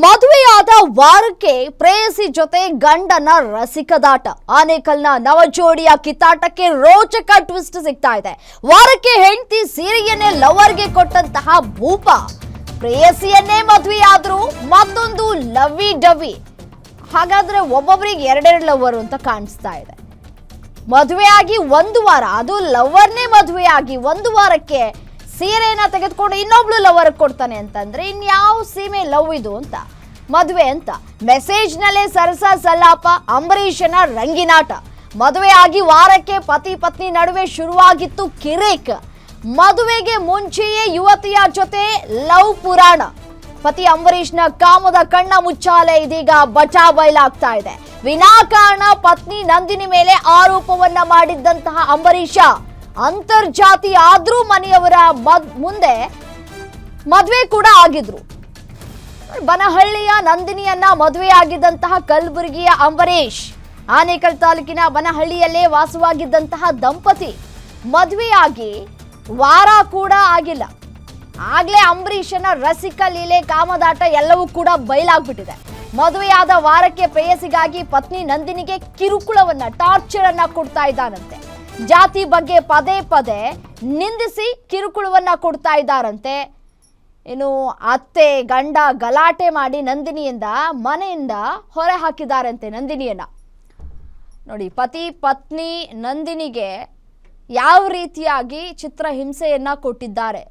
ಮದುವೆಯಾದ ವಾರಕ್ಕೆ ಪ್ರೇಯಸಿ ಜೊತೆ ಗಂಡನ ರಸಿಕದಾಟ. ಆನೇಕಲ್ನ ನವಜೋಡಿಯ ಕಿತ್ತಾಟಕ್ಕೆ ರೋಚಕ ಟ್ವಿಸ್ಟ್ ಸಿಗ್ತಾ ಇದೆ. ವಾರಕ್ಕೆ ಹೆಂಡತಿ ಸೀರೆಯನ್ನೇ ಲವರ್ಗೆ ಕೊಟ್ಟಂತಹ ಭೂಪ ಪ್ರೇಯಸಿಯನ್ನೇ ಮದುವೆಯಾದ್ರು ಮತ್ತೊಂದು ಲವ್ವಿ ಡವ್ವಿ. ಹಾಗಾದ್ರೆ ಒಬ್ಬೊಬ್ಬರಿಗೆ ಎರಡೆರಡು ಲವರ್ ಅಂತ ಕಾಣಿಸ್ತಾ ಇದೆ. ಮದುವೆಯಾಗಿ ಒಂದು ವಾರ, ಅದು ಲವರ್ನೇ ಮದುವೆಯಾಗಿ ಒಂದು ವಾರಕ್ಕೆ ಸೀರೆಯನ್ನ ತೆಗೆದುಕೊಂಡು ಇನ್ನೊಬ್ಳು ಲವರ್ ಕೊಡ್ತಾನೆ ಅಂತಂದ್ರೆ ಇನ್ಯಾವ ಸೀಮೆ ಲವ್ ಇದು ಅಂತ. ಮದುವೆ ಅಂತ ಮೆಸೇಜ್ ನಲ್ಲೇ ಸರಸ ಸಲ್ಲಾಪ, ಅಂಬರೀಷನ ರಂಗಿನಾಟ. ಮದುವೆ ಆಗಿ ವಾರಕ್ಕೆ ಪತಿ ಪತ್ನಿ ನಡುವೆ ಶುರುವಾಗಿತ್ತು ಕಿರೇಕ್. ಮದುವೆಗೆ ಮುಂಚೆಯೇ ಯುವತಿಯ ಜೊತೆ ಲವ್ ಪುರಾಣ. ಪತಿ ಅಂಬರೀಷ್ನ ಕಾಮದ ಕಣ್ಣ ಮುಚ್ಚಾಲೆ ಇದೀಗ ಬಚಾ ಬಯಲಾಗ್ತಾ ಇದೆ. ವಿನಾಕಾರಣ ಪತ್ನಿ ನಂದಿನಿ ಮೇಲೆ ಆರೋಪವನ್ನ ಮಾಡಿದ್ದಂತಹ ಅಂಬರೀಷ ಅಂತರ್ಜಾತಿ ಆದ್ರೂ ಮನೆಯವರ ಮುಂದೆ ಮದುವೆ ಕೂಡ ಆಗಿದ್ರು. ಬನಹಳ್ಳಿಯ ನಂದಿನಿಯನ್ನ ಮದುವೆಯಾಗಿದ್ದಂತಹ ಕಲಬುರಗಿಯ ಅಂಬರೀಷ್, ಆನೇಕಲ್ ತಾಲೂಕಿನ ಬನಹಳ್ಳಿಯಲ್ಲೇ ವಾಸವಾಗಿದ್ದಂತಹ ದಂಪತಿ ಮದುವೆಯಾಗಿ ವಾರ ಕೂಡ ಆಗಿಲ್ಲ. ಆಗ್ಲೇ ಅಂಬರೀಷನ ರಸಿಕ ಲೀಲೆ, ಕಾಮದಾಟ ಎಲ್ಲವೂ ಕೂಡ ಬಯಲಾಗ್ಬಿಟ್ಟಿದೆ. ಮದುವೆಯಾದ ವಾರಕ್ಕೆ ಪ್ರೇಯಸಿಗಾಗಿ ಪತ್ನಿ ನಂದಿನಿಗೆ ಕಿರುಕುಳವನ್ನ, ಟಾರ್ಚರ್ ಅನ್ನ ಕೊಡ್ತಾ ಇದ್ದಾನಂತೆ. ಜಾತಿ ಬಗ್ಗೆ ಪದೇ ಪದೇ ನಿಂದಿಸಿ ಕಿರುಕುಳವನ್ನ ಕೊಡ್ತಾ ಇದ್ದಾರಂತೆ. ಇನ್ನು ಅತ್ತೆ ಗಂಡ ಗಲಾಟೆ ಮಾಡಿ ನಂದಿನಿಯಿಂದ ಮನೆಯಿಂದ ಹೊರ ಹಾಕಿದಾರಂತೆ ನಂದಿನಿಯನ್ನ. ನೋಡಿ, ಪತಿ ಪತ್ನಿ ನಂದಿನಿಗೆ ಯಾವ ರೀತಿಯಾಗಿ ಚಿತ್ರಹಿಂಸೆಯನ್ನ ಕೊಟ್ಟಿದ್ದಾರೆ,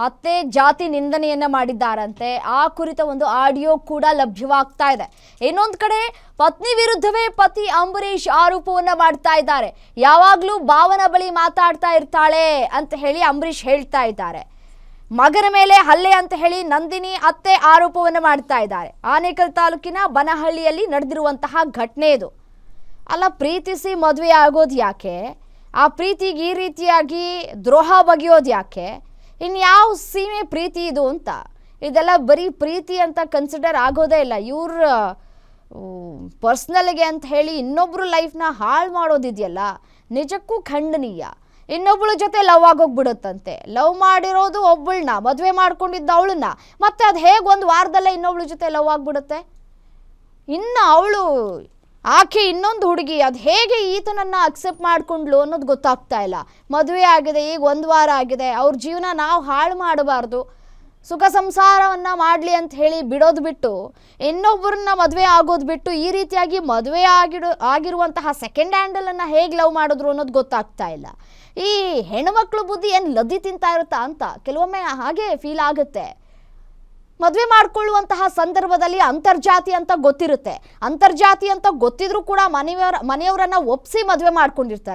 ಅತ್ತೆ ಜಾತಿ ನಿಂದನೆಯನ್ನ ಮಾಡಿದ್ದಾರಂತೆ. ಆ ಕುರಿತ ಒಂದು ಆಡಿಯೋ ಕೂಡ ಲಭ್ಯವಾಗ್ತಾ ಇದೆ. ಇನ್ನೊಂದು ಕಡೆ ಪತ್ನಿ ವಿರುದ್ಧವೇ ಪತಿ ಅಂಬರೀಷ್ ಆರೋಪವನ್ನ ಮಾಡ್ತಾ ಇದ್ದಾರೆ. ಯಾವಾಗ್ಲೂ ಭಾವನ ಬಳಿ ಮಾತಾಡ್ತಾ ಇರ್ತಾಳೆ ಅಂತ ಹೇಳಿ ಅಂಬರೀಷ್ ಹೇಳ್ತಾ ಇದ್ದಾರೆ. ಮಗನ ಮೇಲೆ ಹಲ್ಲೆ ಅಂತ ಹೇಳಿ ನಂದಿನಿ ಅತ್ತೆ ಆರೋಪವನ್ನು ಮಾಡ್ತಾ ಇದ್ದಾರೆ. ಆನೇಕಲ್ ತಾಲೂಕಿನ ಬನಹಳ್ಳಿಯಲ್ಲಿ ನಡೆದಿರುವಂತಹ ಘಟನೆ ಇದು. ಅಲ್ಲ, ಪ್ರೀತಿಸಿ ಮದುವೆ ಆಗೋದು ಯಾಕೆ? ಆ ಪ್ರೀತಿಗೆ ಈ ರೀತಿಯಾಗಿ ದ್ರೋಹ ಬಗೆಯೋದು ಯಾಕೆ? ಇನ್ಯಾವ ಸೀಮೆ ಪ್ರೀತಿ ಇದು ಅಂತ. ಇದೆಲ್ಲ ಬರೀ ಪ್ರೀತಿ ಅಂತ ಕನ್ಸಿಡರ್ ಆಗೋದೇ ಇಲ್ಲ. ಇವ್ರ ಪರ್ಸ್ನಲ್ಗೆ ಅಂತ ಹೇಳಿ ಇನ್ನೊಬ್ರು ಲೈಫ್ನ ಹಾಳು ಮಾಡೋದಿದೆಯಲ್ಲ, ನಿಜಕ್ಕೂ ಖಂಡನೀಯ. ಇನ್ನೊಬ್ಳ ಜೊತೆ ಲವ್ ಆಗೋಗ್ಬಿಡುತ್ತಂತೆ. ಲವ್ ಮಾಡಿರೋದು ಒಬ್ಬಳನ್ನ, ಮದುವೆ ಮಾಡ್ಕೊಂಡಿದ್ದ ಅವಳನ್ನ, ಮತ್ತೆ ಅದು ಹೇಗೆ ಒಂದು ವಾರದಲ್ಲೇ ಇನ್ನೊಬ್ಳ ಜೊತೆ ಲವ್ ಆಗ್ಬಿಡುತ್ತೆ? ಇನ್ನು ಅವಳು ಆಕೆ ಇನ್ನೊಂದು ಹುಡುಗಿ ಅದು ಹೇಗೆ ಈತನನ್ನು ಅಕ್ಸೆಪ್ಟ್ ಮಾಡ್ಕೊಂಡ್ಲು ಅನ್ನೋದು ಗೊತ್ತಾಗ್ತಾ ಇಲ್ಲ. ಮದುವೆ ಆಗಿದೆ, ಈಗ ಒಂದು ವಾರ ಆಗಿದೆ, ಅವ್ರ ಜೀವನ ನಾವು ಹಾಳು ಮಾಡಬಾರ್ದು, ಸುಖ ಸಂಸಾರವನ್ನು ಮಾಡಲಿ ಅಂತ ಹೇಳಿ ಬಿಡೋದು ಬಿಟ್ಟು, ಇನ್ನೊಬ್ಬರನ್ನ ಮದುವೆ ಆಗೋದು ಬಿಟ್ಟು ಈ ರೀತಿಯಾಗಿ ಮದುವೆ ಆಗಿರುವಂತಹ ಸೆಕೆಂಡ್ ಹ್ಯಾಂಡಲನ್ನು ಹೇಗೆ ಲವ್ ಮಾಡಿದ್ರು ಅನ್ನೋದು ಗೊತ್ತಾಗ್ತಾ ಇಲ್ಲ. ಈ ಹೆಣ್ಮಕ್ಳು ಬುದ್ಧಿ ಏನು ಲದ್ದಿ ತಿಂತಾ ಇರುತ್ತಾ ಅಂತ ಕೆಲವೊಮ್ಮೆ ಹಾಗೆ ಫೀಲ್ ಆಗುತ್ತೆ. ಮದುವೆ ಮಾಡ್ಕೊಳ್ಳುವಂತಹ ಸಂದರ್ಭದಲ್ಲಿ ಅಂತರ್ಜಾತಿ ಅಂತ ಗೊತ್ತಿರುತ್ತೆ. ಅಂತರ್ಜಾತಿ ಅಂತ ಗೊತ್ತಿದ್ರೂ ಕೂಡ ಮನೆಯವರನ್ನ ಒಪ್ಪಿಸಿ ಮದುವೆ ಮಾಡ್ಕೊಂಡಿರ್ತಾರೆ.